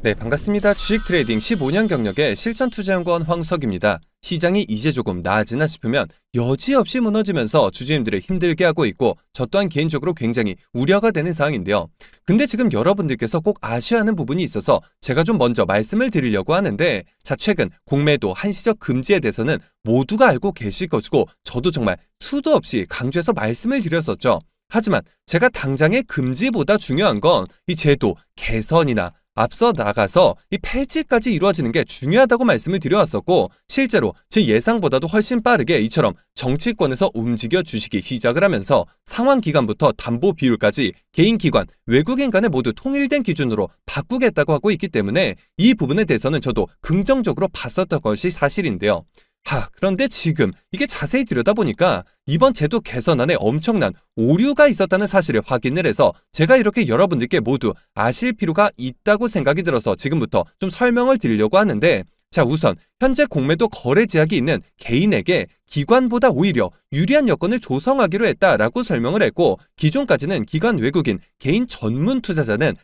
네, 반갑습니다. 주식 트레이딩 15년 경력의 실전 투자연구원 황석입니다. 시장이 이제 조금 나아지나 싶으면 여지없이 무너지면서 주주님들을 힘들게 하고 있고 저 또한 개인적으로 굉장히 우려가 되는 상황인데요. 근데 지금 여러분들께서 꼭 아셔야 하는 부분이 있어서 제가 좀 먼저 말씀을 드리려고 하는데, 자, 최근 공매도 한시적 금지에 대해서는 모두가 알고 계실 것이고 저도 정말 수도 없이 강조해서 말씀을 드렸었죠. 하지만 제가 당장의 금지보다 중요한 건 이 제도 개선이나 앞서 나가서 이 폐지까지 이루어지는 게 중요하다고 말씀을 드려왔었고, 실제로 제 예상보다도 훨씬 빠르게 이처럼 정치권에서 움직여 주시기 시작을 하면서 상환 기간부터 담보 비율까지 개인 기관, 외국인 간에 모두 통일된 기준으로 바꾸겠다고 하고 있기 때문에 이 부분에 대해서는 저도 긍정적으로 봤었던 것이 사실인데요. 그런데 지금 이게 자세히 들여다보니까 이번 제도 개선안에 엄청난 오류가 있었다는 사실을 확인을 해서 제가 이렇게 여러분들께 모두 아실 필요가 있다고 생각이 들어서 지금부터 좀 설명을 드리려고 하는데, 자, 우선 현재 공매도 거래 제약이 있는 개인에게 기관보다 오히려 유리한 여건을 조성하기로 했다라고 설명을 했고, 기존까지는 기관 외국인 개인 전문 투자자는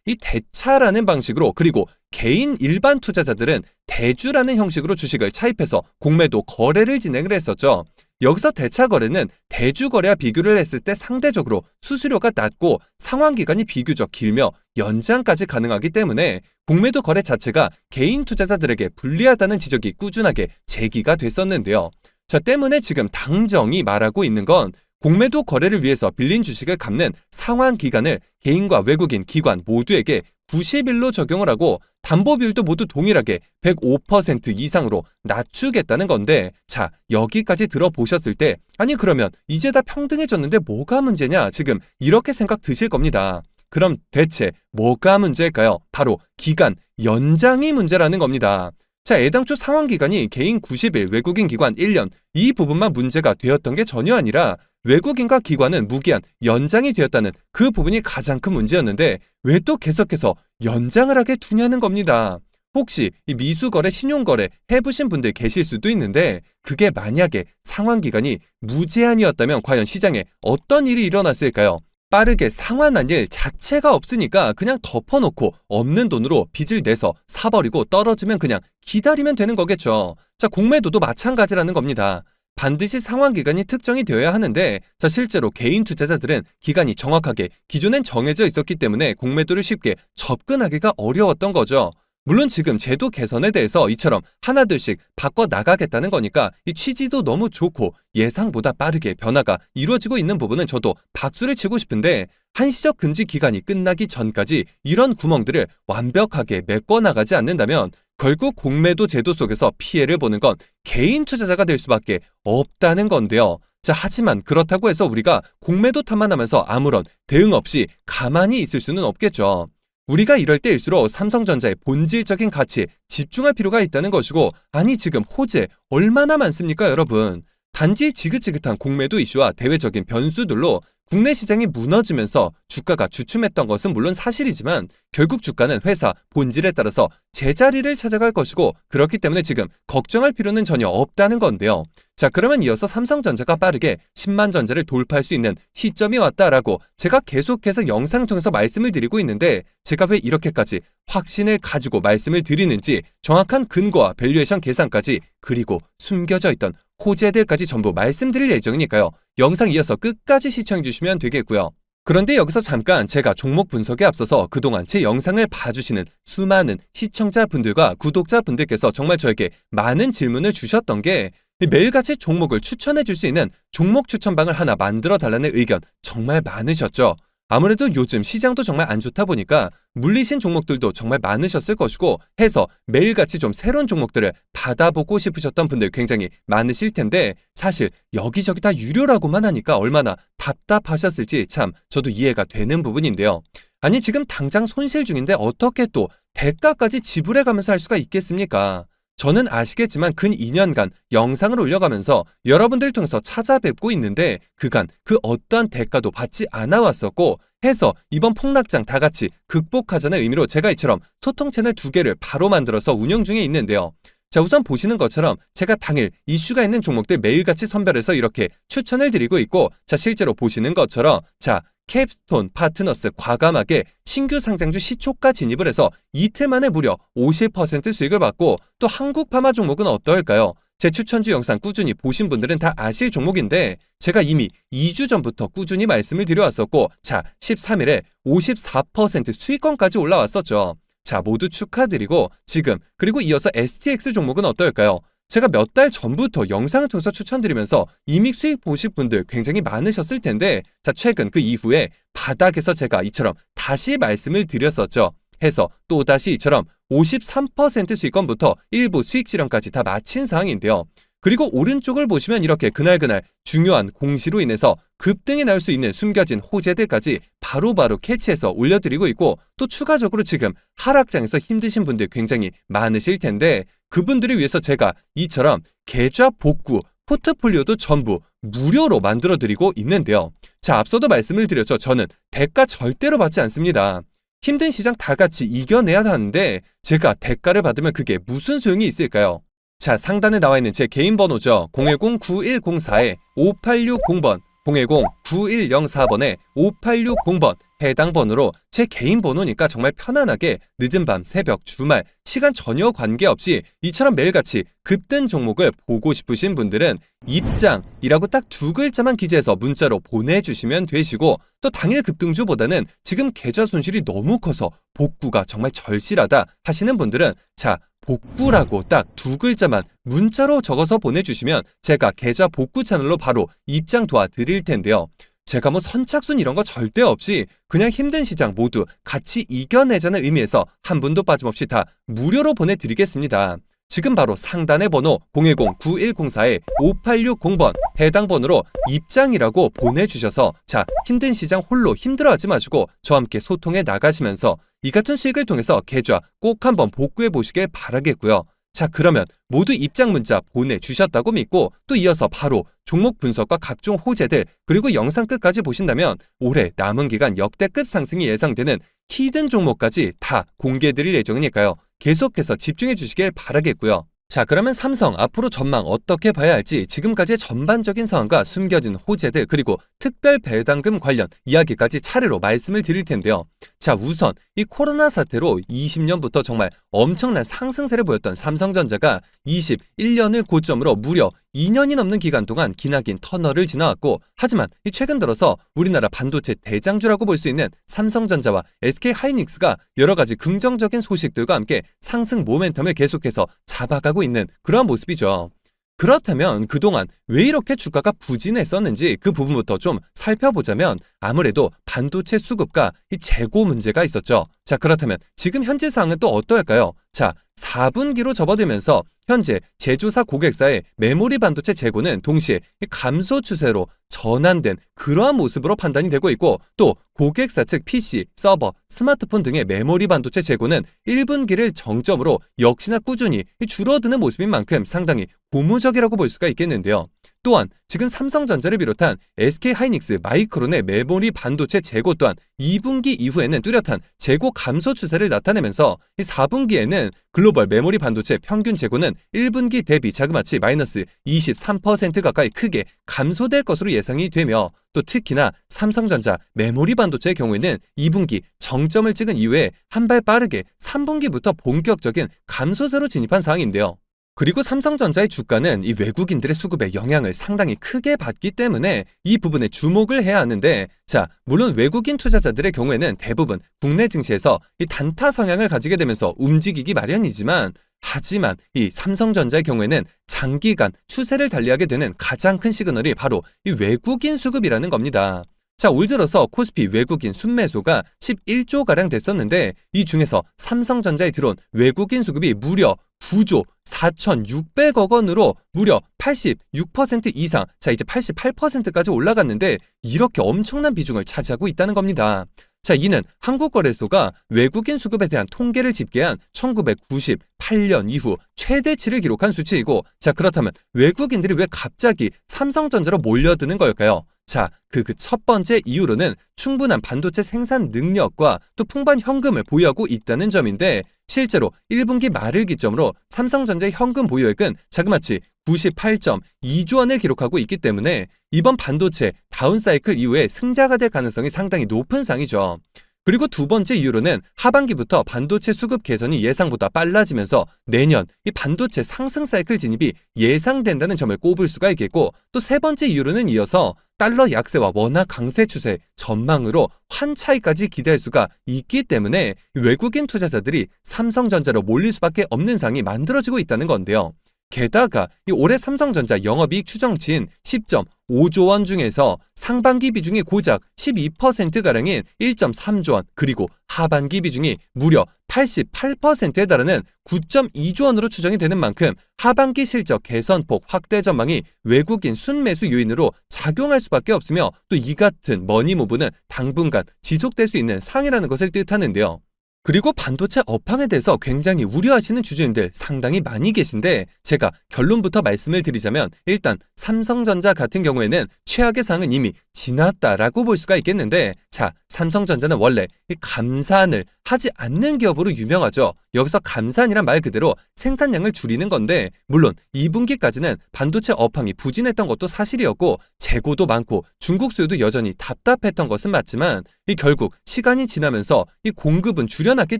이 대차라는 방식으로, 그리고 개인 일반 투자자들은 대주라는 형식으로 주식을 차입해서 공매도 거래를 진행을 했었죠. 여기서 대차 거래는 대주 거래와 비교를 했을 때 상대적으로 수수료가 낮고 상환 기간이 비교적 길며 연장까지 가능하기 때문에 공매도 거래 자체가 개인 투자자들에게 불리하다는 지적이 꾸준하게 제기가 됐었는데요. 저 때문에 지금 당정이 말하고 있는 건 공매도 거래를 위해서 빌린 주식을 갚는 상환 기간을 개인과 외국인 기관 모두에게 90일로 적용을 하고 담보 비율도 모두 동일하게 105% 이상으로 낮추겠다는 건데, 자, 여기까지 들어보셨을 때 아니 그러면 이제 다 평등해졌는데 뭐가 문제냐, 지금 이렇게 생각 드실 겁니다. 그럼 대체 뭐가 문제일까요? 바로 기간 연장이 문제라는 겁니다. 자, 애당초 상환 기간이 개인 90일, 외국인 기관 1년 이 부분만 문제가 되었던 게 전혀 아니라 외국인과 기관은 무기한 연장이 되었다는 그 부분이 가장 큰 문제였는데 왜 또 계속해서 연장을 하게 두냐는 겁니다. 혹시 이 미수거래, 신용거래 해보신 분들 계실 수도 있는데 그게 만약에 상환기간이 무제한이었다면 과연 시장에 어떤 일이 일어났을까요? 빠르게 상환한 일 자체가 없으니까 그냥 덮어놓고 없는 돈으로 빚을 내서 사버리고 떨어지면 그냥 기다리면 되는 거겠죠. 자, 공매도도 마찬가지라는 겁니다. 반드시 상환 기간이 특정이 되어야 하는데, 자, 실제로 개인 투자자들은 기간이 정확하게 기존엔 정해져 있었기 때문에 공매도를 쉽게 접근하기가 어려웠던 거죠. 물론 지금 제도 개선에 대해서 이처럼 하나둘씩 바꿔 나가겠다는 거니까 이 취지도 너무 좋고 예상보다 빠르게 변화가 이루어지고 있는 부분은 저도 박수를 치고 싶은데, 한시적 금지 기간이 끝나기 전까지 이런 구멍들을 완벽하게 메꿔 나가지 않는다면 결국 공매도 제도 속에서 피해를 보는 건 개인 투자자가 될 수밖에 없다는 건데요. 자, 하지만 그렇다고 해서 우리가 공매도 탓만하면서 아무런 대응 없이 가만히 있을 수는 없겠죠. 우리가 이럴 때일수록 삼성전자의 본질적인 가치에 집중할 필요가 있다는 것이고, 아니 지금 호재 얼마나 많습니까 여러분. 단지 지긋지긋한 공매도 이슈와 대외적인 변수들로 국내 시장이 무너지면서 주가가 주춤했던 것은 물론 사실이지만 결국 주가는 회사 본질에 따라서 제자리를 찾아갈 것이고, 그렇기 때문에 지금 걱정할 필요는 전혀 없다는 건데요. 자, 그러면 이어서 삼성전자가 빠르게 10만 전자를 돌파할 수 있는 시점이 왔다라고 제가 계속해서 영상을 통해서 말씀을 드리고 있는데, 제가 왜 이렇게까지 확신을 가지고 말씀을 드리는지 정확한 근거와 밸류에이션 계산까지, 그리고 숨겨져 있던 호재들까지 전부 말씀드릴 예정이니까요. 영상 이어서 끝까지 시청해 주시면 되겠고요. 그런데 여기서 잠깐 제가 종목 분석에 앞서서 그동안 제 영상을 봐주시는 수많은 시청자분들과 구독자분들께서 정말 저에게 많은 질문을 주셨던 게, 매일같이 종목을 추천해 줄 수 있는 종목 추천방을 하나 만들어 달라는 의견 정말 많으셨죠. 아무래도 요즘 시장도 정말 안 좋다 보니까 물리신 종목들도 정말 많으셨을 것이고 해서 매일같이 좀 새로운 종목들을 받아보고 싶으셨던 분들 굉장히 많으실 텐데, 사실 여기저기 다 유료라고만 하니까 얼마나 답답하셨을지 참 저도 이해가 되는 부분인데요. 아니 지금 당장 손실 중인데 어떻게 또 대가까지 지불해가면서 할 수가 있겠습니까? 저는 아시겠지만 근 2년간 영상을 올려가면서 여러분들을 통해서 찾아뵙고 있는데 그간 그 어떠한 대가도 받지 않아 왔었고 해서 이번 폭락장 다 같이 극복하자는 의미로 제가 이처럼 소통 채널 2개를 바로 만들어서 운영 중에 있는데요. 자, 우선 보시는 것처럼 제가 당일 이슈가 있는 종목들 매일같이 선별해서 이렇게 추천을 드리고 있고, 자, 실제로 보시는 것처럼 자, 캡스톤 파트너스 과감하게 신규 상장주 시초가 진입을 해서 이틀 만에 무려 50% 수익을 받고, 또 한국파마 종목은 어떨까요? 제 추천주 영상 꾸준히 보신 분들은 다 아실 종목인데 제가 이미 2주 전부터 꾸준히 말씀을 드려왔었고, 자 13일에 54% 수익권까지 올라왔었죠. 자 모두 축하드리고, 지금 그리고 이어서 STX 종목은 어떨까요? 제가 몇 달 전부터 영상을 통해서 추천드리면서 이미 수익 보실 분들 굉장히 많으셨을 텐데, 자 최근 그 이후에 바닥에서 제가 이처럼 다시 말씀을 드렸었죠. 해서 또다시 이처럼 53% 수익권부터 일부 수익 실현까지 다 마친 상황인데요. 그리고 오른쪽을 보시면 이렇게 그날그날 중요한 공시로 인해서 급등이 나올 수 있는 숨겨진 호재들까지 바로바로 캐치해서 올려드리고 있고, 또 추가적으로 지금 하락장에서 힘드신 분들 굉장히 많으실 텐데, 그분들을 위해서 제가 이처럼 계좌 복구 포트폴리오도 전부 무료로 만들어드리고 있는데요. 자 앞서도 말씀을 드렸죠. 저는 대가 절대로 받지 않습니다. 힘든 시장 다 같이 이겨내야 하는데 제가 대가를 받으면 그게 무슨 소용이 있을까요? 자 상단에 나와 있는 제 개인 번호죠. 010-9104-5860번 010-9104번에 5860번 해당 번호로 제 개인 번호니까 정말 편안하게 늦은 밤, 새벽, 주말, 시간 전혀 관계없이 이처럼 매일같이 급등 종목을 보고 싶으신 분들은 입장이라고 딱 두 글자만 기재해서 문자로 보내주시면 되시고, 또 당일 급등주보다는 지금 계좌 손실이 너무 커서 복구가 정말 절실하다 하시는 분들은 자 복구라고 딱 두 글자만 문자로 적어서 보내주시면 제가 계좌 복구 채널로 바로 입장 도와드릴 텐데요. 제가 뭐 선착순 이런 거 절대 없이 그냥 힘든 시장 모두 같이 이겨내자는 의미에서 한 분도 빠짐없이 다 무료로 보내드리겠습니다. 지금 바로 상단의 번호 010-9104-5860번 해당 번호로 입장이라고 보내주셔서 자 힘든 시장 홀로 힘들어하지 마시고 저와 함께 소통해 나가시면서 이 같은 수익을 통해서 계좌 꼭 한번 복구해 보시길 바라겠고요. 자 그러면 모두 입장 문자 보내주셨다고 믿고, 또 이어서 바로 종목 분석과 각종 호재들, 그리고 영상 끝까지 보신다면 올해 남은 기간 역대급 상승이 예상되는 히든 종목까지 다 공개해드릴 예정이니까요. 계속해서 집중해 주시길 바라겠고요. 자 그러면 삼성 앞으로 전망 어떻게 봐야 할지 지금까지의 전반적인 상황과 숨겨진 호재들, 그리고 특별 배당금 관련 이야기까지 차례로 말씀을 드릴 텐데요. 자 우선 이 코로나 사태로 20년부터 정말 엄청난 상승세를 보였던 삼성전자가 21년을 고점으로 무려 2년이 넘는 기간 동안 기나긴 터널을 지나왔고, 하지만 최근 들어서 우리나라 반도체 대장주라고 볼 수 있는 삼성전자와 SK하이닉스가 여러 가지 긍정적인 소식들과 함께 상승 모멘텀을 계속해서 잡아가고 있는 그러한 모습이죠. 그렇다면 그동안 왜 이렇게 주가가 부진했었는지 그 부분부터 좀 살펴보자면 아무래도 반도체 수급과 이 재고 문제가 있었죠. 자 그렇다면 지금 현재 상황은 또 어떨까요? 자 4분기로 접어들면서 현재 제조사 고객사의 메모리 반도체 재고는 동시에 감소 추세로 전환된 그러한 모습으로 판단이 되고 있고, 또 고객사 측 PC, 서버, 스마트폰 등의 메모리 반도체 재고는 1분기를 정점으로 역시나 꾸준히 줄어드는 모습인 만큼 상당히 고무적이라고 볼 수가 있겠는데요. 또한 지금 삼성전자를 비롯한 SK하이닉스, 마이크론의 메모리 반도체 재고 또한 2분기 이후에는 뚜렷한 재고 감소 추세를 나타내면서 이 4분기에는 글로벌 메모리 반도체 평균 재고는 1분기 대비 자그마치 마이너스 23% 가까이 크게 감소될 것으로 예상이 되며, 또 특히나 삼성전자 메모리 반도체의 경우에는 2분기 정점을 찍은 이후에 한 발 빠르게 3분기부터 본격적인 감소세로 진입한 상황인데요. 그리고 삼성전자의 주가는 이 외국인들의 수급에 영향을 상당히 크게 받기 때문에 이 부분에 주목을 해야 하는데, 자 물론 외국인 투자자들의 경우에는 대부분 국내 증시에서 이 단타 성향을 가지게 되면서 움직이기 마련이지만, 하지만 이 삼성전자의 경우에는 장기간 추세를 달리하게 되는 가장 큰 시그널이 바로 이 외국인 수급이라는 겁니다. 자, 올 들어서 코스피 외국인 순매수가 11조가량 됐었는데 이 중에서 삼성전자에 들어온 외국인 수급이 무려 9조 4,600억 원으로 무려 86% 이상, 자 이제 88%까지 올라갔는데 이렇게 엄청난 비중을 차지하고 있다는 겁니다. 자, 이는 한국거래소가 외국인 수급에 대한 통계를 집계한 1998년 이후 최대치를 기록한 수치이고, 자 그렇다면 외국인들이 왜 갑자기 삼성전자로 몰려드는 걸까요? 자, 그 첫 번째 이유로는 충분한 반도체 생산 능력과 또 풍부한 현금을 보유하고 있다는 점인데, 실제로 1분기 말을 기점으로 삼성전자의 현금 보유액은 자그마치 98.2조 원을 기록하고 있기 때문에 이번 반도체 다운사이클 이후에 승자가 될 가능성이 상당히 높은 상이죠. 그리고 두 번째 이유로는 하반기부터 반도체 수급 개선이 예상보다 빨라지면서 내년 이 반도체 상승 사이클 진입이 예상된다는 점을 꼽을 수가 있겠고, 또 세 번째 이유로는 이어서 달러 약세와 원화 강세 추세 전망으로 환 차익까지 기대할 수가 있기 때문에 외국인 투자자들이 삼성전자로 몰릴 수밖에 없는 상이 만들어지고 있다는 건데요. 게다가 이 올해 삼성전자 영업이익 추정치인 10.5조 원 중에서 상반기 비중이 고작 12%가량인 1.3조 원, 그리고 하반기 비중이 무려 88%에 달하는 9.2조 원으로 추정이 되는 만큼 하반기 실적 개선폭 확대 전망이 외국인 순매수 요인으로 작용할 수밖에 없으며, 또 이 같은 머니무브는 당분간 지속될 수 있는 상이라는 것을 뜻하는데요. 그리고 반도체 업황에 대해서 굉장히 우려하시는 주주님들 상당히 많이 계신데, 제가 결론부터 말씀을 드리자면 일단 삼성전자 같은 경우에는 최악의 상은 이미 지났다라고 볼 수가 있겠는데, 자, 삼성전자는 원래 이 감산을 하지 않는 기업으로 유명하죠. 여기서 감산이란 말 그대로 생산량을 줄이는 건데, 물론 2분기까지는 반도체 업황이 부진했던 것도 사실이었고 재고도 많고 중국 수요도 여전히 답답했던 것은 맞지만, 이 결국 시간이 지나면서 이 공급은 줄여놨기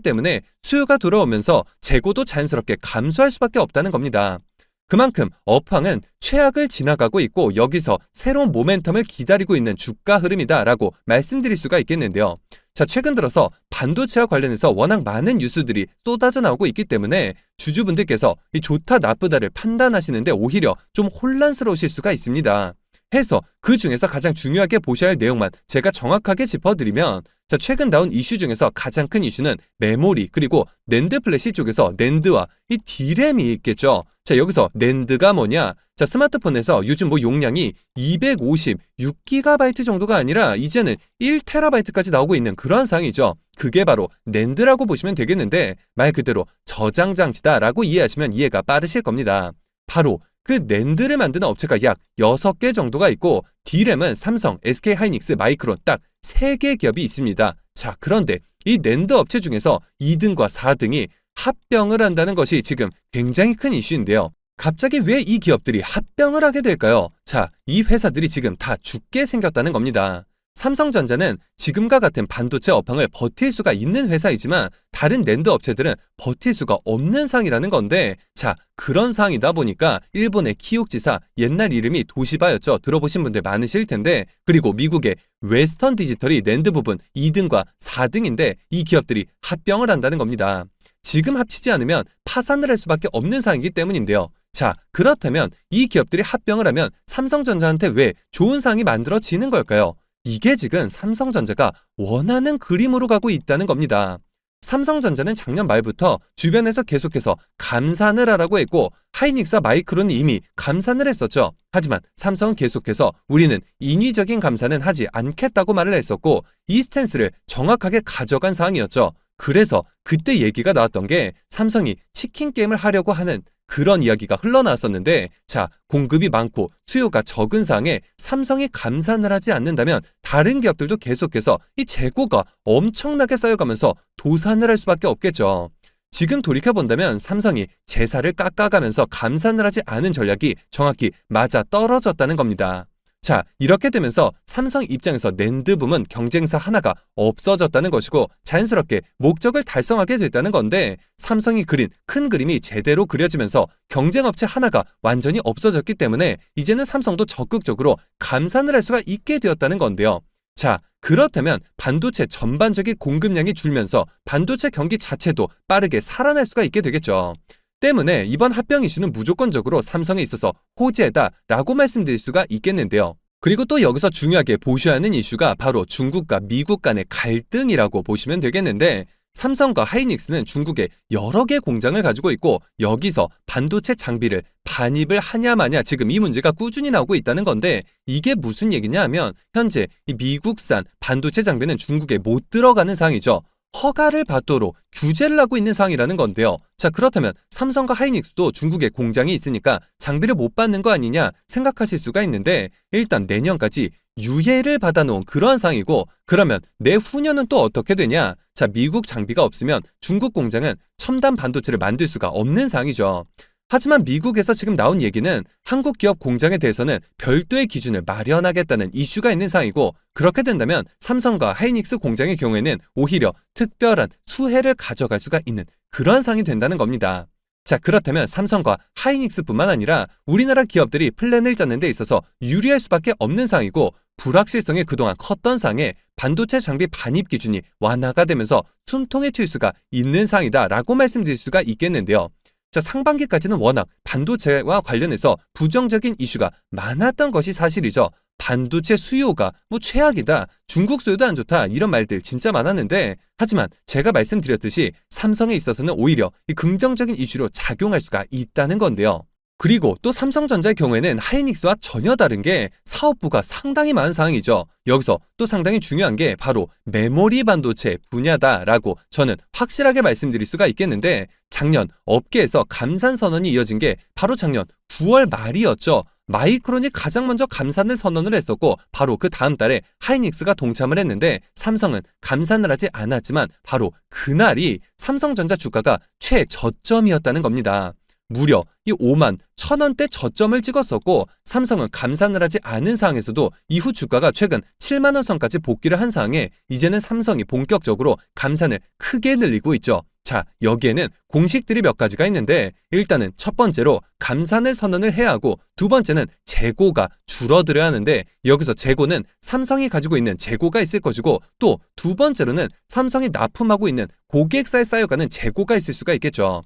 때문에 수요가 돌아오면서 재고도 자연스럽게 감소할 수밖에 없다는 겁니다. 그만큼 업황은 최악을 지나가고 있고 여기서 새로운 모멘텀을 기다리고 있는 주가 흐름이다라고 말씀드릴 수가 있겠는데요. 자, 최근 들어서 반도체와 관련해서 워낙 많은 뉴스들이 쏟아져 나오고 있기 때문에 주주분들께서 이 좋다 나쁘다를 판단하시는데 오히려 좀 혼란스러우실 수가 있습니다. 해서 그 중에서 가장 중요하게 보셔야 할 내용만 제가 정확하게 짚어드리면, 자, 최근 나온 이슈 중에서 가장 큰 이슈는 메모리 그리고 낸드 플래시 쪽에서 낸드와 이 D램이 있겠죠. 자, 여기서 낸드가 뭐냐? 자, 스마트폰에서 요즘 용량이 256GB 정도가 아니라 이제는 1TB까지 나오고 있는 그런 상황이죠. 그게 바로 낸드라고 보시면 되겠는데, 말 그대로 저장 장치다라고 이해하시면 이해가 빠르실 겁니다. 바로 그 낸드를 만드는 업체가 약 6개 정도가 있고, D램은 삼성, SK하이닉스, 마이크론 딱 3개 기업이 있습니다. 자, 그런데 이 낸드 업체 중에서 2등과 4등이 합병을 한다는 것이 지금 굉장히 큰 이슈인데요. 갑자기 왜 이 기업들이 합병을 하게 될까요? 자, 이 회사들이 지금 다 죽게 생겼다는 겁니다. 삼성전자는 지금과 같은 반도체 업황을 버틸 수가 있는 회사이지만 다른 낸드 업체들은 버틸 수가 없는 상이라는 건데, 자, 그런 상이다 보니까 일본의 키옥지사, 옛날 이름이 도시바였죠. 들어보신 분들 많으실 텐데, 그리고 미국의 웨스턴 디지털이 낸드 부분 2등과 4등인데 이 기업들이 합병을 한다는 겁니다. 지금 합치지 않으면 파산을 할 수밖에 없는 상이기 때문인데요. 자, 그렇다면 이 기업들이 합병을 하면 삼성전자한테 왜 좋은 상이 만들어지는 걸까요? 이게 지금 삼성전자가 원하는 그림으로 가고 있다는 겁니다. 삼성전자는 작년 말부터 주변에서 계속해서 감산을 하라고 했고 하이닉스와 마이크론은 이미 감산을 했었죠. 하지만 삼성은 계속해서 우리는 인위적인 감산은 하지 않겠다고 말을 했었고 이 스탠스를 정확하게 가져간 상황이었죠. 그래서 그때 얘기가 나왔던 게 삼성이 치킨 게임을 하려고 하는 그런 이야기가 흘러나왔었는데, 자, 공급이 많고 수요가 적은 상황에 삼성이 감산을 하지 않는다면 다른 기업들도 계속해서 이 재고가 엄청나게 쌓여가면서 도산을 할 수밖에 없겠죠. 지금 돌이켜본다면 삼성이 제사를 깎아가면서 감산을 하지 않은 전략이 정확히 맞아 떨어졌다는 겁니다. 자, 이렇게 되면서 삼성 입장에서 낸드 부문 경쟁사 하나가 없어졌다는 것이고 자연스럽게 목적을 달성하게 됐다는 건데, 삼성이 그린 큰 그림이 제대로 그려지면서 경쟁업체 하나가 완전히 없어졌기 때문에 이제는 삼성도 적극적으로 감산을 할 수가 있게 되었다는 건데요. 자, 그렇다면 반도체 전반적인 공급량이 줄면서 반도체 경기 자체도 빠르게 살아날 수가 있게 되겠죠. 때문에 이번 합병 이슈는 무조건적으로 삼성에 있어서 호재다라고 말씀드릴 수가 있겠는데요. 그리고 또 여기서 중요하게 보셔야 하는 이슈가 바로 중국과 미국 간의 갈등이라고 보시면 되겠는데, 삼성과 하이닉스는 중국에 여러 개 공장을 가지고 있고 여기서 반도체 장비를 반입을 하냐 마냐 지금 이 문제가 꾸준히 나오고 있다는 건데, 이게 무슨 얘기냐 하면 현재 이 미국산 반도체 장비는 중국에 못 들어가는 상황이죠. 허가를 받도록 규제를 하고 있는 상황이라는 건데요. 자, 그렇다면 삼성과 하이닉스도 중국에 공장이 있으니까 장비를 못 받는 거 아니냐 생각하실 수가 있는데, 일단 내년까지 유예를 받아놓은 그런 상황이고, 그러면 내후년은 또 어떻게 되냐? 자, 미국 장비가 없으면 중국 공장은 첨단 반도체를 만들 수가 없는 상황이죠. 하지만 미국에서 지금 나온 얘기는 한국 기업 공장에 대해서는 별도의 기준을 마련하겠다는 이슈가 있는 상황이고, 그렇게 된다면 삼성과 하이닉스 공장의 경우에는 오히려 특별한 수혜를 가져갈 수가 있는 그런 상황이 된다는 겁니다. 자, 그렇다면 삼성과 하이닉스뿐만 아니라 우리나라 기업들이 플랜을 짜는 데 있어서 유리할 수밖에 없는 상황이고, 불확실성이 그동안 컸던 상황에 반도체 장비 반입 기준이 완화가 되면서 숨통이 튈 수가 있는 상황이다라고 말씀드릴 수가 있겠는데요. 자, 상반기까지는 워낙 반도체와 관련해서 부정적인 이슈가 많았던 것이 사실이죠. 반도체 수요가 최악이다, 중국 수요도 안 좋다, 이런 말들 진짜 많았는데, 하지만 제가 말씀드렸듯이 삼성에 있어서는 오히려 이 긍정적인 이슈로 작용할 수가 있다는 건데요. 그리고 또 삼성전자의 경우에는 하이닉스와 전혀 다른 게 사업부가 상당히 많은 상황이죠. 여기서 또 상당히 중요한 게 바로 메모리 반도체 분야다라고 저는 확실하게 말씀드릴 수가 있겠는데, 작년 업계에서 감산 선언이 이어진 게 바로 작년 9월 말이었죠. 마이크론이 가장 먼저 감산을 선언을 했었고, 바로 그 다음 달에 하이닉스가 동참을 했는데, 삼성은 감산을 하지 않았지만 바로 그날이 삼성전자 주가가 최저점이었다는 겁니다. 무려 이 5만 1,000원대 저점을 찍었었고, 삼성은 감산을 하지 않은 상황에서도 이후 주가가 최근 7만 원 선까지 복귀를 한 상황에 이제는 삼성이 본격적으로 감산을 크게 늘리고 있죠. 자, 여기에는 공식들이 몇 가지가 있는데, 일단은 첫 번째로 감산을 선언을 해야 하고, 두 번째는 재고가 줄어들어야 하는데, 여기서 재고는 삼성이 가지고 있는 재고가 있을 것이고, 또 두 번째로는 삼성이 납품하고 있는 고객사에 쌓여가는 재고가 있을 수가 있겠죠.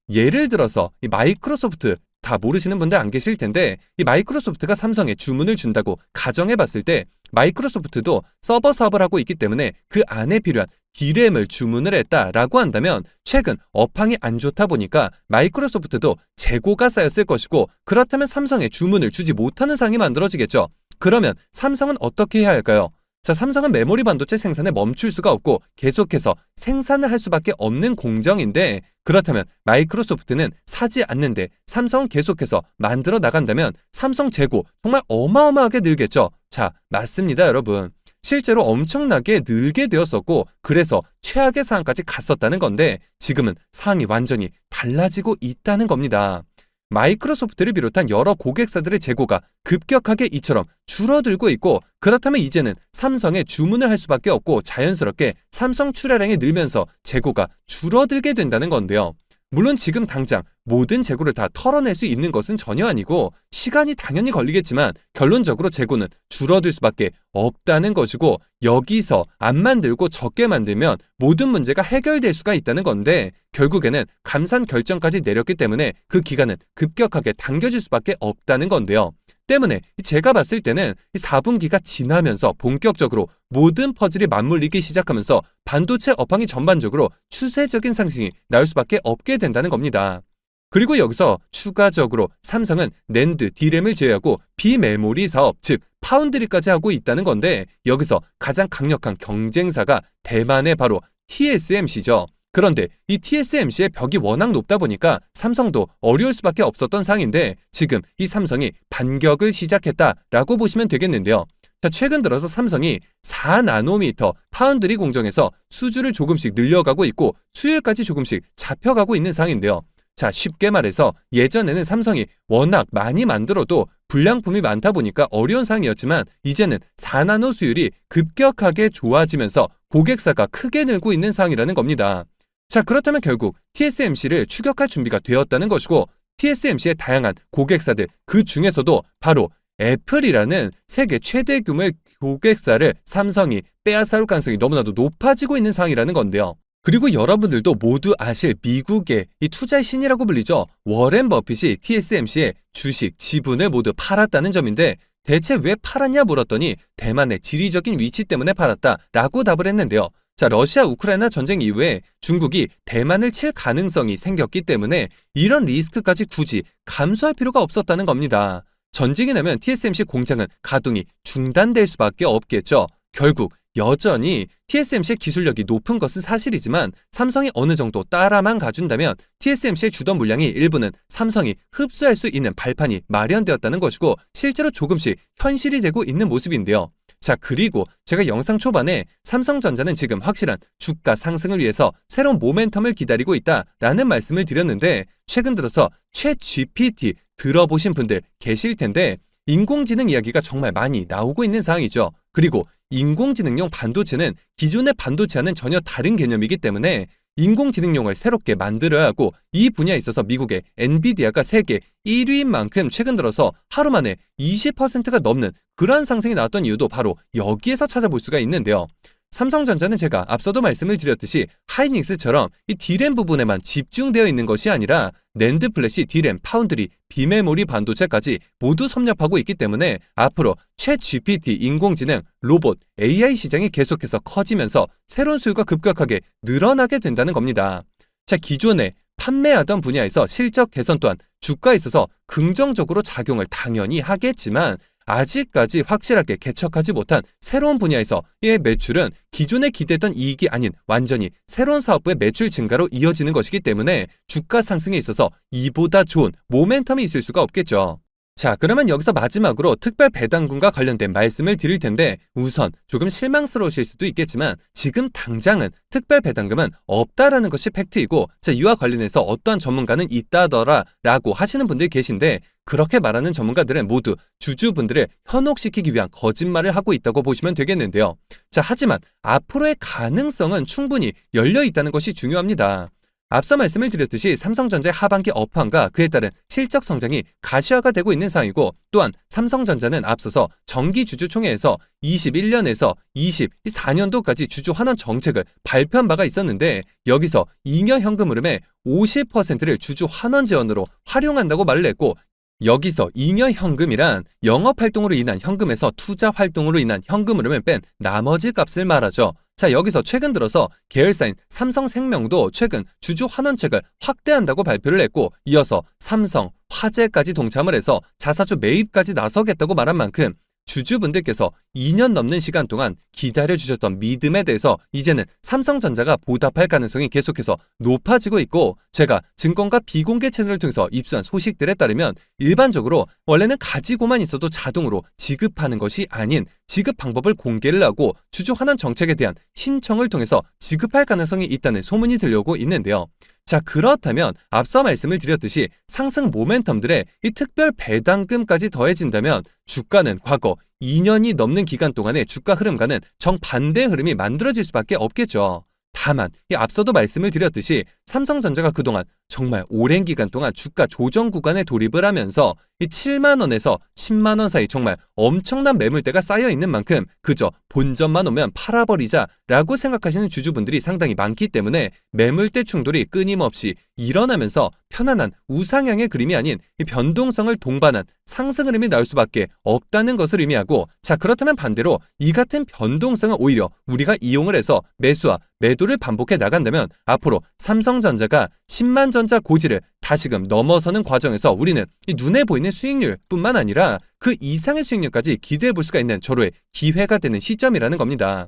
예를 들어서 이 마이크로소프트, 다 모르시는 분들 안 계실 텐데, 이 마이크로소프트가 삼성에 주문을 준다고 가정해 봤을 때, 마이크로소프트도 서버 사업을 하고 있기 때문에 그 안에 필요한 D램을 주문을 했다라고 한다면, 최근 업황이 안 좋다 보니까 마이크로소프트도 재고가 쌓였을 것이고, 그렇다면 삼성에 주문을 주지 못하는 상황이 만들어지겠죠. 그러면 삼성은 어떻게 해야 할까요? 자, 삼성은 메모리 반도체 생산에 멈출 수가 없고 계속해서 생산을 할 수밖에 없는 공정인데, 그렇다면 마이크로소프트는 사지 않는데 삼성은 계속해서 만들어 나간다면 삼성 재고 정말 어마어마하게 늘겠죠. 자, 맞습니다, 여러분. 실제로 엄청나게 늘게 되었었고, 그래서 최악의 상황까지 갔었다는 건데, 지금은 상황이 완전히 달라지고 있다는 겁니다. 마이크로소프트를 비롯한 여러 고객사들의 재고가 급격하게 이처럼 줄어들고 있고, 그렇다면 이제는 삼성에 주문을 할 수밖에 없고, 자연스럽게 삼성 출하량이 늘면서 재고가 줄어들게 된다는 건데요. 물론 지금 당장 모든 재고를 다 털어낼 수 있는 것은 전혀 아니고, 시간이 당연히 걸리겠지만 결론적으로 재고는 줄어들 수밖에 없다는 것이고, 여기서 안 만들고 적게 만들면 모든 문제가 해결될 수가 있다는 건데, 결국에는 감산 결정까지 내렸기 때문에 그 기간은 급격하게 당겨질 수밖에 없다는 건데요. 때문에 제가 봤을 때는 4분기가 지나면서 본격적으로 모든 퍼즐이 맞물리기 시작하면서 반도체 업황이 전반적으로 추세적인 상승이 나올 수밖에 없게 된다는 겁니다. 그리고 여기서 추가적으로 삼성은 낸드, D램을 제외하고 비메모리 사업, 즉 파운드리까지 하고 있다는 건데, 여기서 가장 강력한 경쟁사가 대만의 바로 TSMC죠. 그런데 이 TSMC의 벽이 워낙 높다 보니까 삼성도 어려울 수밖에 없었던 상황인데, 지금 이 삼성이 반격을 시작했다라고 보시면 되겠는데요. 자, 최근 들어서 삼성이 4나노미터 파운드리 공정에서 수주를 조금씩 늘려가고 있고, 수율까지 조금씩 잡혀가고 있는 상황인데요. 자, 쉽게 말해서 예전에는 삼성이 워낙 많이 만들어도 불량품이 많다 보니까 어려운 상황이었지만, 이제는 4나노 수율이 급격하게 좋아지면서 고객사가 크게 늘고 있는 상황이라는 겁니다. 자, 그렇다면 결국 TSMC를 추격할 준비가 되었다는 것이고, TSMC의 다양한 고객사들, 그 중에서도 바로 애플이라는 세계 최대 규모의 고객사를 삼성이 빼앗아올 가능성이 너무나도 높아지고 있는 상황이라는 건데요. 그리고 여러분들도 모두 아실 미국의 이 투자의 신이라고 불리죠. 워렌 버핏이 TSMC의 주식, 지분을 모두 팔았다는 점인데, 대체 왜 팔았냐 물었더니 대만의 지리적인 위치 때문에 팔았다라고 답을 했는데요. 자, 러시아 우크라이나 전쟁 이후에 중국이 대만을 칠 가능성이 생겼기 때문에 이런 리스크까지 굳이 감수할 필요가 없었다는 겁니다. 전쟁이 나면 TSMC 공장은 가동이 중단될 수밖에 없겠죠. 결국 여전히 TSMC의 기술력이 높은 것은 사실이지만, 삼성이 어느 정도 따라만 가준다면 TSMC의 주던 물량이 일부는 삼성이 흡수할 수 있는 발판이 마련되었다는 것이고, 실제로 조금씩 현실이 되고 있는 모습인데요. 자, 그리고 제가 영상 초반에 삼성전자는 지금 확실한 주가 상승을 위해서 새로운 모멘텀을 기다리고 있다라는 말씀을 드렸는데, 최근 들어서 챗GPT 들어보신 분들 계실 텐데 인공지능 이야기가 정말 많이 나오고 있는 상황이죠. 그리고 인공지능용 반도체는 기존의 반도체와는 전혀 다른 개념이기 때문에 인공지능용을 새롭게 만들어야 하고, 이 분야에 있어서 미국의 엔비디아가 세계 1위인 만큼 최근 들어서 하루 만에 20%가 넘는 그러한 상승이 나왔던 이유도 바로 여기에서 찾아볼 수가 있는데요. 삼성전자는 제가 앞서도 말씀을 드렸듯이 하이닉스처럼 이 D램 부분에만 집중되어 있는 것이 아니라 낸드 플래시, D램, 파운드리, 비메모리 반도체까지 모두 섭렵하고 있기 때문에 앞으로 챗GPT, 인공지능, 로봇, AI 시장이 계속해서 커지면서 새로운 수요가 급격하게 늘어나게 된다는 겁니다. 자, 기존에 판매하던 분야에서 실적 개선 또한 주가에 있어서 긍정적으로 작용을 당연히 하겠지만, 아직까지 확실하게 개척하지 못한 새로운 분야에서의 매출은 기존에 기대했던 이익이 아닌 완전히 새로운 사업부의 매출 증가로 이어지는 것이기 때문에 주가 상승에 있어서 이보다 좋은 모멘텀이 있을 수가 없겠죠. 자, 그러면 여기서 마지막으로 특별 배당금과 관련된 말씀을 드릴 텐데, 우선 조금 실망스러우실 수도 있겠지만 지금 당장은 특별 배당금은 없다라는 것이 팩트이고, 자, 이와 관련해서 어떠한 전문가는 있다더라 라고 하시는 분들이 계신데, 그렇게 말하는 전문가들은 모두 주주분들을 현혹시키기 위한 거짓말을 하고 있다고 보시면 되겠는데요. 자, 하지만 앞으로의 가능성은 충분히 열려 있다는 것이 중요합니다. 앞서 말씀을 드렸듯이 삼성전자의 하반기 업황과 그에 따른 실적 성장이 가시화가 되고 있는 상황이고, 또한 삼성전자는 앞서서 정기주주총회에서 21년에서 24년도까지 주주 환원 정책을 발표한 바가 있었는데, 여기서 잉여 현금 흐름의 50%를 주주 환원 지원으로 활용한다고 말을 했고, 여기서 잉여 현금이란 영업활동으로 인한 현금에서 투자 활동으로 인한 현금 흐름을 뺀 나머지 값을 말하죠. 자, 여기서 최근 들어서 계열사인 삼성생명도 최근 주주 환원책을 확대한다고 발표를 했고, 이어서 삼성, 화재까지 동참을 해서 자사주 매입까지 나서겠다고 말한 만큼 주주분들께서 2년 넘는 시간 동안 기다려주셨던 믿음에 대해서 이제는 삼성전자가 보답할 가능성이 계속해서 높아지고 있고, 제가 증권가 비공개 채널을 통해서 입수한 소식들에 따르면 일반적으로 원래는 가지고만 있어도 자동으로 지급하는 것이 아닌 지급 방법을 공개를 하고 주주 환원 정책에 대한 신청을 통해서 지급할 가능성이 있다는 소문이 들려오고 있는데요. 자, 그렇다면 앞서 말씀을 드렸듯이 상승 모멘텀들의 이 특별 배당금까지 더해진다면 주가는 과거 2년이 넘는 기간 동안의 주가 흐름과는 정반대 흐름이 만들어질 수밖에 없겠죠. 다만 이 앞서도 말씀을 드렸듯이 삼성전자가 그동안 정말 오랜 기간 동안 주가 조정 구간에 돌입을 하면서 이 7만 원에서 10만 원 사이 정말 엄청난 매물대가 쌓여 있는 만큼 그저 본전만 오면 팔아버리자라고 생각하시는 주주분들이 상당히 많기 때문에 매물대 충돌이 끊임없이 일어나면서 편안한 우상향의 그림이 아닌 이 변동성을 동반한 상승 흐름이 나올 수밖에 없다는 것을 의미하고, 자, 그렇다면 반대로 이 같은 변동성을 오히려 우리가 이용을 해서 매수와 매도를 반복해 나간다면 앞으로 삼성전자가 10만 전자 고지를 다시금 넘어서는 과정에서 우리는 이 눈에 보이는 수익률뿐만 아니라 그 이상의 수익률까지 기대해 볼 수가 있는 절호의 기회가 되는 시점이라는 겁니다.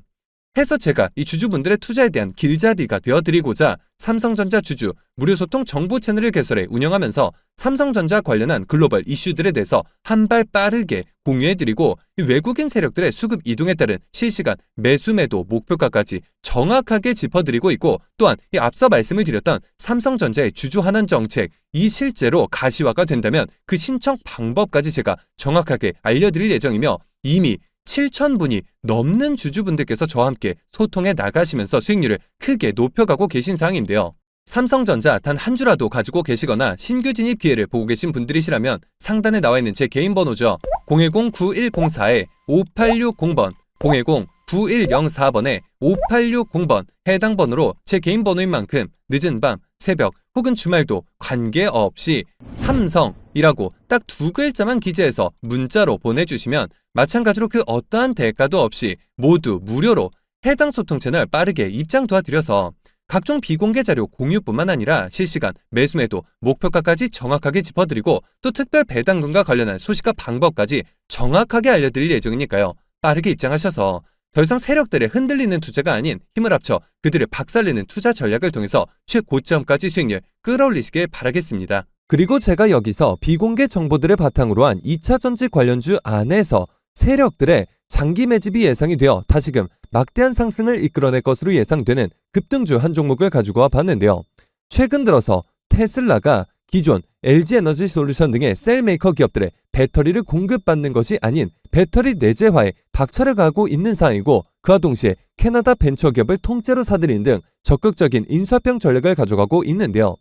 해서 제가 이 주주분들의 투자에 대한 길잡이가 되어드리고자 삼성전자 주주 무료소통 정보 채널을 개설해 운영하면서 삼성전자 관련한 글로벌 이슈들에 대해서 한 발 빠르게 공유해드리고, 외국인 세력들의 수급 이동에 따른 실시간 매수 매도 목표가까지 정확하게 짚어드리고 있고, 또한 이 앞서 말씀을 드렸던 삼성전자의 주주 환원 정책, 이 실제로 가시화가 된다면 그 신청 방법까지 제가 정확하게 알려드릴 예정이며, 이미 7,000분이 넘는 주주분들께서 저와 함께 소통해 나가시면서 수익률을 크게 높여가고 계신 상황인데요. 삼성전자 단 한 주라도 가지고 계시거나 신규 진입 기회를 보고 계신 분들이시라면 상단에 나와 있는 제 개인 번호죠. 010-9104-5860번, 010-9104번에 5860번 해당 번호로 제 개인 번호인 만큼 늦은 밤, 새벽 혹은 주말도 관계없이 삼성이라고 딱 두 글자만 기재해서 문자로 보내주시면 마찬가지로 그 어떠한 대가도 없이 모두 무료로 해당 소통 채널 빠르게 입장 도와드려서 각종 비공개 자료 공유뿐만 아니라 실시간 매수 매도 목표가까지 정확하게 짚어드리고, 또 특별 배당금과 관련한 소식과 방법까지 정확하게 알려드릴 예정이니까요. 빠르게 입장하셔서 더 이상 세력들의 흔들리는 투자가 아닌 힘을 합쳐 그들을 박살내는 투자 전략을 통해서 최고점까지 수익률 끌어올리시길 바라겠습니다. 그리고 제가 여기서 비공개 정보들을 바탕으로 한 2차 전지 관련주 안에서 세력들의 장기 매집이 예상이 되어 다시금 막대한 상승을 이끌어낼 것으로 예상되는 급등주 한 종목을 가지고 와 봤는데요. 최근 들어서 테슬라가 기존 LG에너지솔루션 등의 셀메이커 기업들의 배터리를 공급받는 것이 아닌 배터리 내재화에 박차를 가하고 있는 상황이고, 그와 동시에 캐나다 벤처기업을 통째로 사들인 등 적극적인 인수합병 전략을 가져가고 있는데요.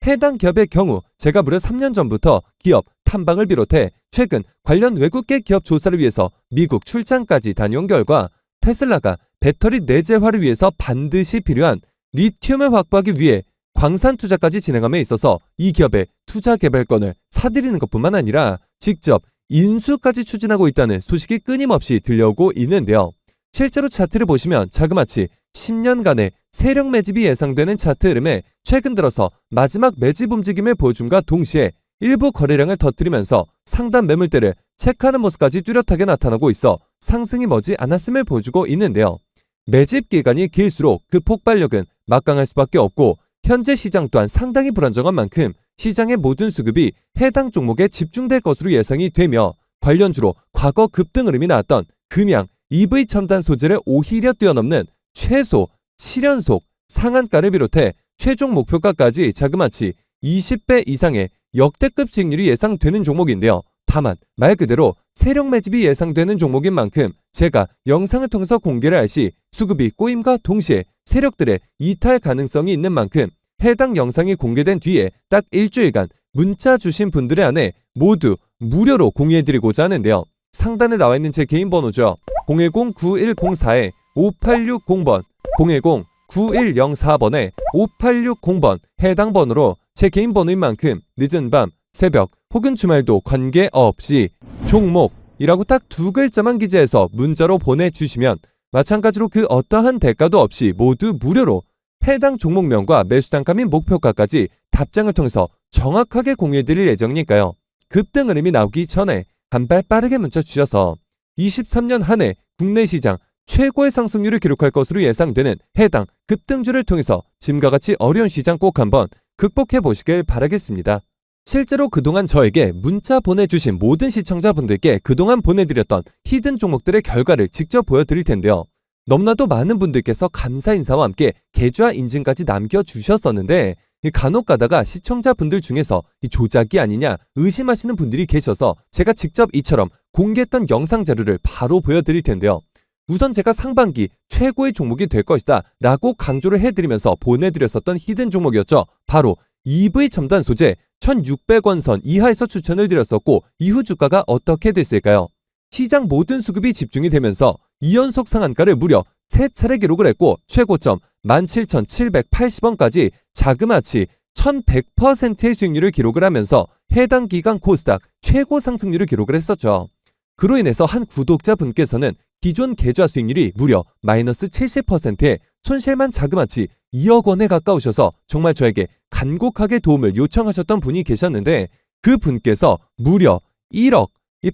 해당 기업의 경우 제가 무려 3년 전부터 기업 탐방을 비롯해 최근 관련 외국계 기업 조사를 위해서 미국 출장까지 다녀온 결과, 테슬라가 배터리 내재화를 위해서 반드시 필요한 리튬을 확보하기 위해 광산 투자까지 진행함에 있어서 이 기업의 투자 개발권을 사들이는 것뿐만 아니라 직접 인수까지 추진하고 있다는 소식이 끊임없이 들려오고 있는데요. 실제로 차트를 보시면 자그마치 10년간의 세력 매집이 예상되는 차트 흐름에 최근 들어서 마지막 매집 움직임을 보여줌과 동시에 일부 거래량을 터뜨리면서 상단 매물대를 체크하는 모습까지 뚜렷하게 나타나고 있어 상승이 머지 않았음을 보여주고 있는데요. 매집 기간이 길수록 그 폭발력은 막강할 수밖에 없고, 현재 시장 또한 상당히 불안정한 만큼 시장의 모든 수급이 해당 종목에 집중될 것으로 예상이 되며, 관련주로 과거 급등 흐름이 나왔던 금양, EV 첨단 소재를 오히려 뛰어넘는 최소 7연속 상한가를 비롯해 최종 목표가까지 자그마치 20배 이상의 역대급 수익률이 예상되는 종목인데요. 다만 말 그대로 세력 매집이 예상되는 종목인 만큼 제가 영상을 통해서 공개를 할 시 수급이 꼬임과 동시에 세력들의 이탈 가능성이 있는 만큼 해당 영상이 공개된 뒤에 딱 일주일간 문자 주신 분들의 안에 모두 무료로 공유해드리고자 하는데요. 상단에 나와 있는 제 개인 번호죠. 010-9104-5860번, 010-9104번에 5860번 해당 번호로 제 개인 번호인 만큼 늦은 밤, 새벽 혹은 주말도 관계없이 종목이라고 딱 두 글자만 기재해서 문자로 보내주시면 마찬가지로 그 어떠한 대가도 없이 모두 무료로 해당 종목명과 매수단가 및 목표가까지 답장을 통해서 정확하게 공유해드릴 예정이니까요. 급등 흐름이 나오기 전에 한 발 빠르게 문자 주셔서 23년 한 해 국내 시장 최고의 상승률을 기록할 것으로 예상되는 해당 급등주를 통해서 지금과 같이 어려운 시장 꼭 한번 극복해 보시길 바라겠습니다. 실제로 그동안 저에게 문자 보내주신 모든 시청자분들께 그동안 보내드렸던 히든 종목들의 결과를 직접 보여드릴 텐데요. 너무나도 많은 분들께서 감사 인사와 함께 계좌 인증까지 남겨주셨었는데, 간혹 가다가 시청자분들 중에서 이 조작이 아니냐 의심하시는 분들이 계셔서 제가 직접 이처럼 공개했던 영상 자료를 바로 보여드릴 텐데요. 우선 제가 상반기 최고의 종목이 될 것이다 라고 강조를 해드리면서 보내드렸었던 히든 종목이었죠. 바로 EV 첨단 소재 1600원 선 이하에서 추천을 드렸었고, 이후 주가가 어떻게 됐을까요? 시장 모든 수급이 집중이 되면서 2연속 상한가를 무려 3차례 기록을 했고, 최고점 17,780원까지 자그마치 1100%의 수익률을 기록을 하면서 해당 기간 코스닥 최고 상승률을 기록을 했었죠. 그로 인해서 한 구독자분께서는 기존 계좌 수익률이 무려 마이너스 70%의 손실만 자그마치 2억 원에 가까우셔서 정말 저에게 간곡하게 도움을 요청하셨던 분이 계셨는데, 그 분께서 무려 1억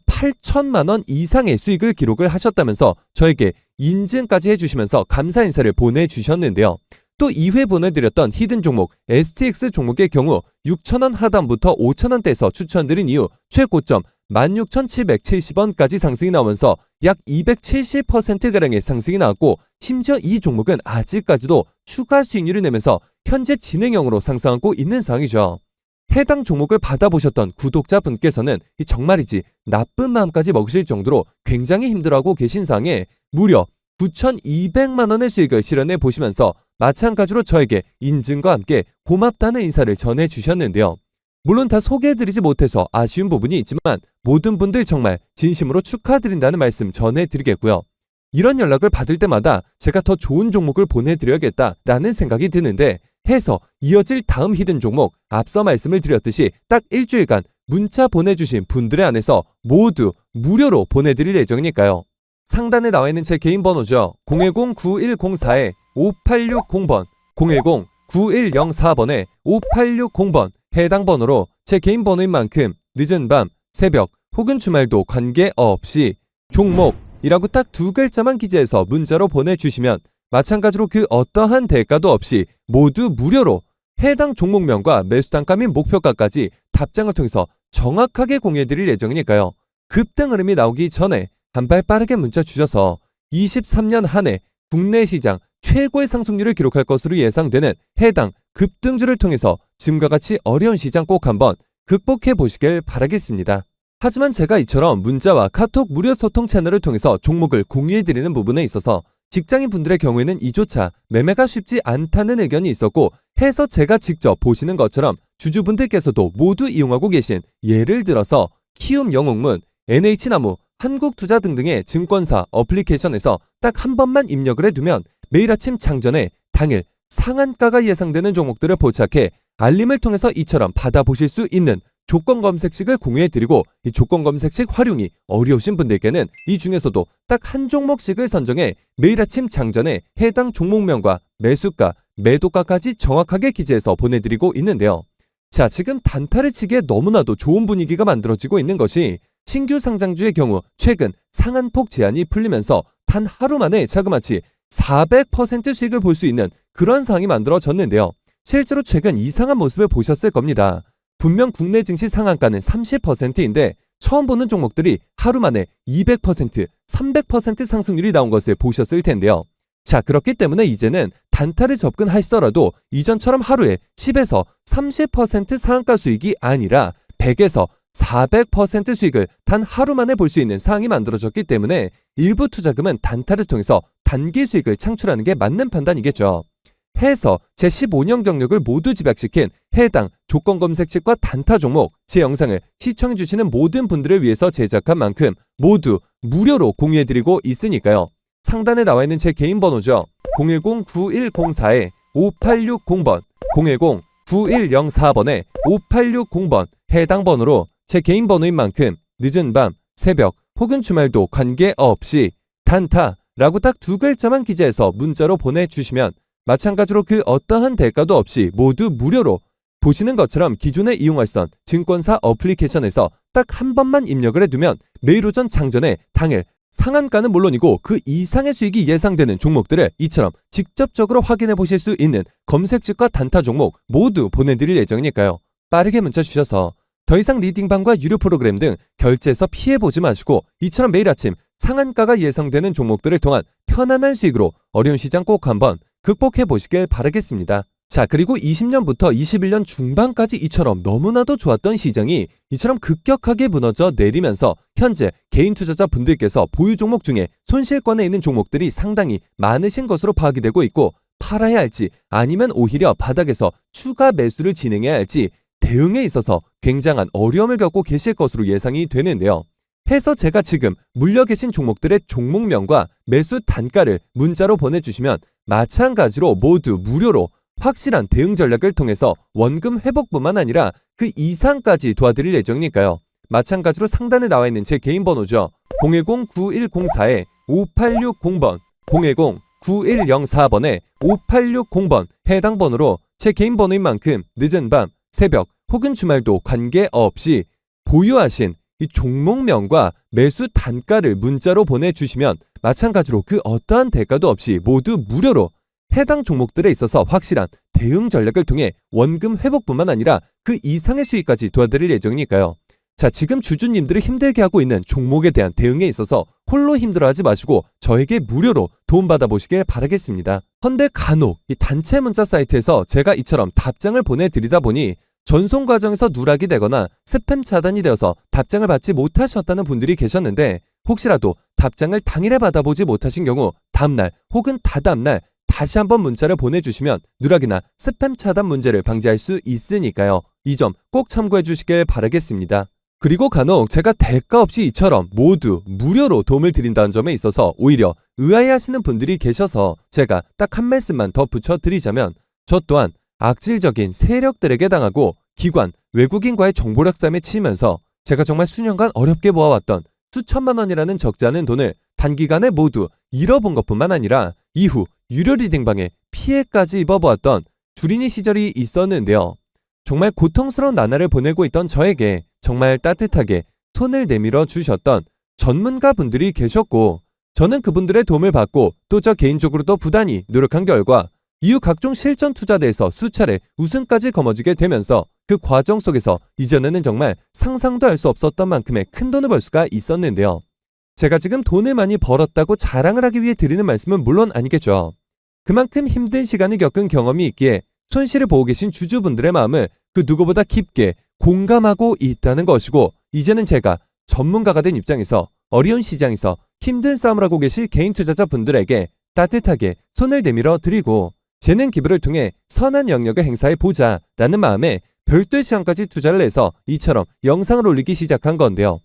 8천만 원 이상의 수익을 기록을 하셨다면서 저에게 인증까지 해주시면서 감사 인사를 보내주셨는데요. 또 이후에 보내드렸던 히든 종목 STX 종목의 경우 6,000원 하단부터 5,000원대에서 추천드린 이후 최고점 16,770원까지 상승이 나오면서 약 270%가량의 상승이 나왔고, 심지어 이 종목은 아직까지도 추가 수익률을 내면서 현재 진행형으로 상승하고 있는 상황이죠. 해당 종목을 받아보셨던 구독자분께서는 정말이지 나쁜 마음까지 먹으실 정도로 굉장히 힘들어하고 계신 상황에 무려 9,200만 원의 수익을 실현해 보시면서 마찬가지로 저에게 인증과 함께 고맙다는 인사를 전해주셨는데요. 물론 다 소개해드리지 못해서 아쉬운 부분이 있지만 모든 분들 정말 진심으로 축하드린다는 말씀 전해드리겠고요. 이런 연락을 받을 때마다 제가 더 좋은 종목을 보내드려야겠다라는 생각이 드는데, 해서 이어질 다음 히든 종목 앞서 말씀을 드렸듯이 딱 일주일간 문자 보내주신 분들의 안에서 모두 무료로 보내드릴 예정이니까요. 상단에 나와 있는 제 개인 번호죠. 010-9104-5860번, 010-9104번에 5860번 해당 번호로 제 개인 번호인 만큼 늦은 밤, 새벽 혹은 주말도 관계없이 종목이라고 딱 두 글자만 기재해서 문자로 보내주시면 마찬가지로 그 어떠한 대가도 없이 모두 무료로 해당 종목명과 매수단가 및 목표가까지 답장을 통해서 정확하게 공유해드릴 예정이니까요. 급등 흐름이 나오기 전에 한 발 빠르게 문자 주셔서 23년 한 해 국내 시장 최고의 상승률을 기록할 것으로 예상되는 해당 급등주를 통해서 지금과 같이 어려운 시장 꼭 한번 극복해 보시길 바라겠습니다. 하지만 제가 이처럼 문자와 카톡 무료 소통 채널을 통해서 종목을 공유해드리는 부분에 있어서 직장인 분들의 경우에는 이조차 매매가 쉽지 않다는 의견이 있었고, 해서 제가 직접 보시는 것처럼 주주분들께서도 모두 이용하고 계신, 예를 들어서 키움 영웅문, NH나무, 한국투자 등등의 증권사 어플리케이션에서 딱 한 번만 입력을 해두면 매일 아침 장전에 당일 상한가가 예상되는 종목들을 포착해 알림을 통해서 이처럼 받아보실 수 있는 조건 검색식을 공유해드리고, 이 조건 검색식 활용이 어려우신 분들께는 이 중에서도 딱 한 종목씩을 선정해 매일 아침 장전에 해당 종목명과 매수가, 매도가까지 정확하게 기재해서 보내드리고 있는데요. 자, 지금 단타를 치기에 너무나도 좋은 분위기가 만들어지고 있는 것이 신규 상장주의 경우 최근 상한폭 제한이 풀리면서 단 하루 만에 자그마치 400% 수익을 볼 수 있는 그런 상황이 만들어졌는데요. 실제로 최근 이상한 모습을 보셨을 겁니다. 분명 국내 증시 상한가는 30%인데 처음 보는 종목들이 하루 만에 200%, 300% 상승률이 나온 것을 보셨을 텐데요. 자, 그렇기 때문에 이제는 단타를 접근하시더라도 이전처럼 하루에 10에서 30% 상한가 수익이 아니라 100에서 400% 수익을 단 하루 만에 볼 수 있는 상황이 만들어졌기 때문에 일부 투자금은 단타를 통해서 단기 수익을 창출하는 게 맞는 판단이겠죠. 해서 제 15년 경력을 모두 집약시킨 해당 조건 검색식과 단타 종목, 제 영상을 시청해주시는 모든 분들을 위해서 제작한 만큼 모두 무료로 공유해드리고 있으니까요. 상단에 나와 있는 제 개인 번호죠. 010-9104-5860번, 010-9104번에 5860번 해당 번호로 제 개인 번호인 만큼 늦은 밤, 새벽 혹은 주말도 관계없이 단타라고 딱 두 글자만 기재해서 문자로 보내주시면 마찬가지로 그 어떠한 대가도 없이 모두 무료로 보시는 것처럼 기존에 이용하시던 증권사 어플리케이션에서 딱 한 번만 입력을 해두면 매일 오전 장전에 당일 상한가는 물론이고 그 이상의 수익이 예상되는 종목들을 이처럼 직접적으로 확인해 보실 수 있는 검색식과 단타 종목 모두 보내드릴 예정이니까요. 빠르게 문자 주셔서 더 이상 리딩방과 유료 프로그램 등 결제해서 피해보지 마시고 이처럼 매일 아침 상한가가 예상되는 종목들을 통한 편안한 수익으로 어려운 시장 꼭 한번 극복해 보시길 바라겠습니다. 자, 그리고 20년부터 21년 중반까지 이처럼 너무나도 좋았던 시장이 이처럼 급격하게 무너져 내리면서 현재 개인 투자자 분들께서 보유 종목 중에 손실권에 있는 종목들이 상당히 많으신 것으로 파악이 되고 있고, 팔아야 할지 아니면 오히려 바닥에서 추가 매수를 진행해야 할지 대응에 있어서 굉장한 어려움을 겪고 계실 것으로 예상이 되는데요. 해서 제가 지금 물려 계신 종목들의 종목명과 매수 단가를 문자로 보내주시면 마찬가지로 모두 무료로 확실한 대응 전략을 통해서 원금 회복뿐만 아니라 그 이상까지 도와드릴 예정이니까요. 마찬가지로 상단에 나와 있는 제 개인 번호죠. 010-9104-5860번, 010-9104번에 5860번 해당 번호로 제 개인 번호인 만큼 늦은 밤, 새벽 혹은 주말도 관계없이 보유하신 이 종목명과 매수 단가를 문자로 보내주시면 마찬가지로 그 어떠한 대가도 없이 모두 무료로 해당 종목들에 있어서 확실한 대응 전략을 통해 원금 회복뿐만 아니라 그 이상의 수익까지 도와드릴 예정이니까요. 자, 지금 주주님들을 힘들게 하고 있는 종목에 대한 대응에 있어서 홀로 힘들어하지 마시고 저에게 무료로 도움받아 보시길 바라겠습니다. 헌데 간혹 이 단체 문자 사이트에서 제가 이처럼 답장을 보내드리다 보니 전송 과정에서 누락이 되거나 스팸 차단이 되어서 답장을 받지 못하셨다는 분들이 계셨는데, 혹시라도 답장을 당일에 받아보지 못하신 경우 다음날 혹은 다다음날 다시 한번 문자를 보내주시면 누락이나 스팸 차단 문제를 방지할 수 있으니까요. 이 점 꼭 참고해 주시길 바라겠습니다. 그리고 간혹 제가 대가 없이 이처럼 모두 무료로 도움을 드린다는 점에 있어서 오히려 의아해하시는 분들이 계셔서 제가 딱 한 말씀만 더 붙여드리자면, 저 또한 악질적인 세력들에게 당하고 기관, 외국인과의 정보력 싸움에 치이면서 제가 정말 수년간 어렵게 모아왔던 수천만 원이라는 적지 않은 돈을 단기간에 모두 잃어본 것뿐만 아니라 이후 유료 리딩방에 피해까지 입어보았던 주린이 시절이 있었는데요. 정말 고통스러운 나날을 보내고 있던 저에게 정말 따뜻하게 손을 내밀어 주셨던 전문가 분들이 계셨고, 저는 그분들의 도움을 받고 또 저 개인적으로도 부단히 노력한 결과 이후 각종 실전 투자대에서 수차례 우승까지 거머쥐게 되면서 그 과정 속에서 이전에는 정말 상상도 할 수 없었던 만큼의 큰 돈을 벌 수가 있었는데요. 제가 지금 돈을 많이 벌었다고 자랑을 하기 위해 드리는 말씀은 물론 아니겠죠. 그만큼 힘든 시간을 겪은 경험이 있기에 손실을 보고 계신 주주분들의 마음을 그 누구보다 깊게 공감하고 있다는 것이고, 이제는 제가 전문가가 된 입장에서 어려운 시장에서 힘든 싸움을 하고 계실 개인 투자자분들에게 따뜻하게 손을 내밀어 드리고 재능 기부를 통해 선한 영역을 행사해 보자라는 마음에 별도의 시간까지 투자를 해서 이처럼 영상을 올리기 시작한 건데요.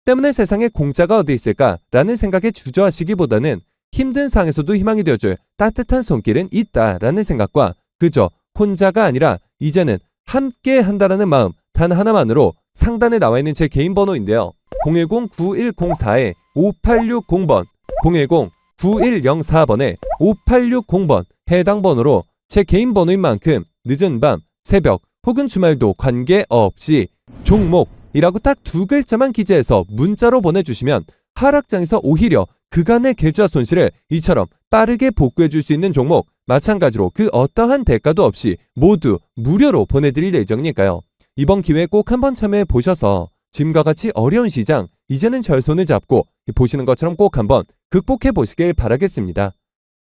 때문에 세상에 공짜가 어디 있을까라는 생각에 주저하시기보다는 힘든 상황에서도 희망이 되어줄 따뜻한 손길은 있다라는 생각과 그저 혼자가 아니라 이제는 함께 한다라는 마음 단 하나만으로 상단에 나와 있는 제 개인 번호인데요. 010-9104-5860번 010-9104번에 5860번 해당 번호로 제 개인 번호인 만큼 늦은 밤, 새벽 혹은 주말도 관계없이 종목이라고 딱 두 글자만 기재해서 문자로 보내주시면 하락장에서 오히려 그간의 계좌 손실을 이처럼 빠르게 복구해줄 수 있는 종목, 마찬가지로 그 어떠한 대가도 없이 모두 무료로 보내드릴 예정이니까요. 이번 기회에 꼭 한번 참여해 보셔서 지금과 같이 어려운 시장 이제는 절 손을 잡고 보시는 것처럼 꼭 한번 극복해 보시길 바라겠습니다.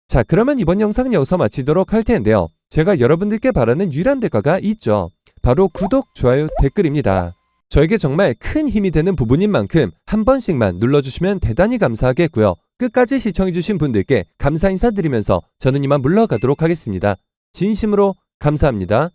자, 그러면 이번 영상은 여기서 마치도록 할 텐데요. 제가 여러분들께 바라는 유일한 대가가 있죠. 바로 구독, 좋아요, 댓글입니다. 저에게 정말 큰 힘이 되는 부분인 만큼 한 번씩만 눌러주시면 대단히 감사하겠고요. 끝까지 시청해주신 분들께 감사 인사드리면서 저는 이만 물러가도록 하겠습니다. 진심으로 감사합니다.